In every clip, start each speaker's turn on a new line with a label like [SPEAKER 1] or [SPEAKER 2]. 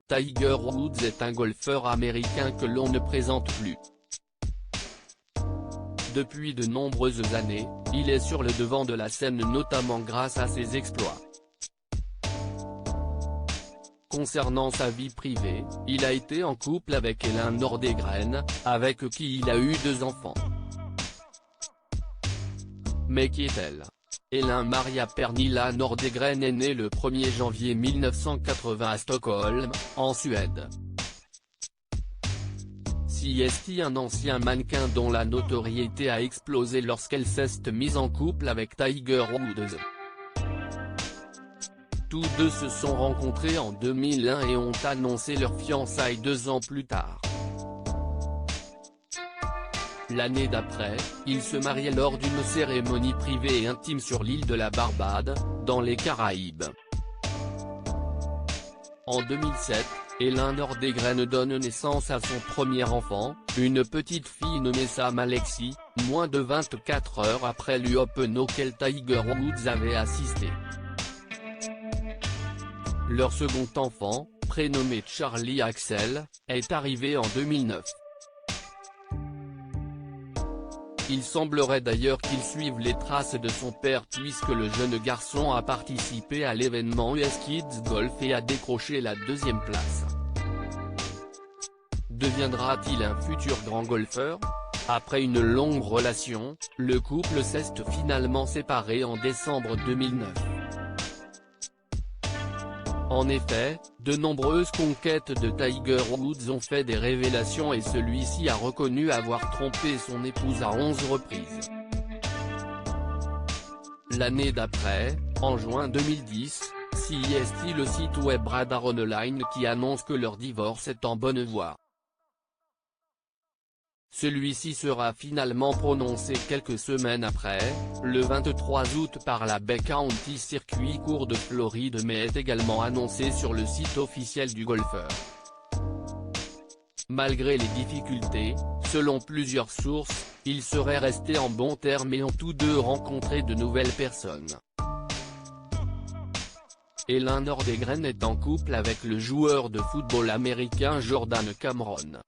[SPEAKER 1] Tiger Woods est un golfeur américain que l'on ne présente plus. Depuis de nombreuses années, il est sur le devant de la scène notamment grâce à ses exploits. Concernant sa vie privée, il a été en couple avec Elin Nordegren, avec qui il a eu 2 enfants. Mais qui est-elle? Elin Maria Pernilla Nordegren est née le 1er janvier 1980 à Stockholm, en Suède. C'est un ancien mannequin dont la notoriété a explosé lorsqu'elle s'est mise en couple avec Tiger Woods. Tous deux se sont rencontrés en 2001 et ont annoncé leur fiançailles 2 ans plus tard. L'année d'après, ils se mariaient lors d'une cérémonie privée et intime sur l'île de la Barbade, dans les Caraïbes. En 2007, Elin Nordegren donne naissance à son premier enfant, une petite fille nommée Sam Alexi, moins de 24 heures après l'Open auquel Tiger Woods avait assisté. Leur second enfant, prénommé Charlie Axel, est arrivé en 2009. Il semblerait d'ailleurs qu'il suive les traces de son père puisque le jeune garçon a participé à l'événement US Kids Golf et a décroché la 2e place. Deviendra-t-il un futur grand golfeur? Après une longue relation, le couple s'est finalement séparé en décembre 2009. En effet, de nombreuses conquêtes de Tiger Woods ont fait des révélations et celui-ci a reconnu avoir trompé son épouse à 11 reprises. L'année d'après, en juin 2010, c'est le site web Radar Online qui annonce que leur divorce est en bonne voie. Celui-ci sera finalement prononcé quelques semaines après, le 23 août par la Bay County Circuit Court de Floride mais est également annoncé sur le site officiel du golfeur. Malgré les difficultés, selon plusieurs sources, ils seraient restés en bons termes et ont tous deux rencontré de nouvelles personnes. Elin Nordegren est en couple avec le joueur de football américain Jordan Cameron.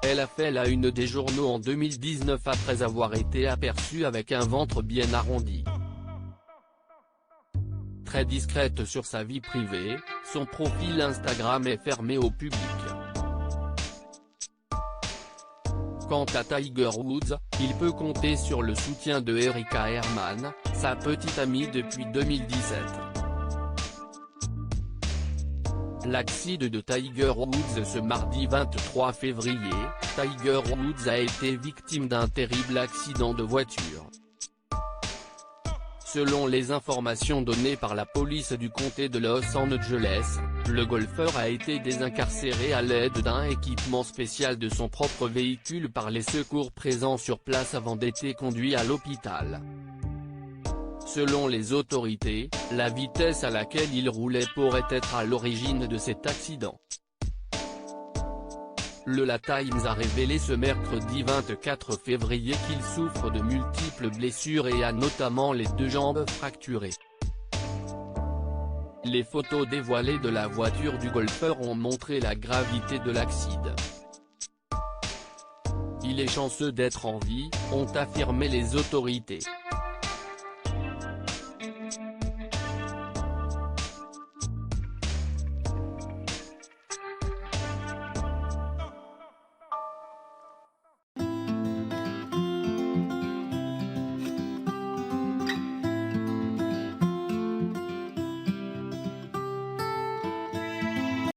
[SPEAKER 1] Elle a fait la une des journaux en 2019 après avoir été aperçue avec un ventre bien arrondi. Très discrète sur sa vie privée, son profil Instagram est fermé au public. Quant à Tiger Woods, il peut compter sur le soutien de Erika Herman, sa petite amie depuis 2017. L'accident de Tiger Woods ce mardi 23 février, Tiger Woods a été victime d'un terrible accident de voiture. Selon les informations données par la police du comté de Los Angeles, le golfeur a été désincarcéré à l'aide d'un équipement spécial de son propre véhicule par les secours présents sur place avant d'être conduit à l'hôpital. Selon les autorités, la vitesse à laquelle il roulait pourrait être à l'origine de cet accident. Le La Times a révélé ce mercredi 24 février qu'il souffre de multiples blessures et a notamment les 2 jambes fracturées. Les photos dévoilées de la voiture du golfeur ont montré la gravité de l'accident. Il est chanceux d'être en vie, ont affirmé les autorités.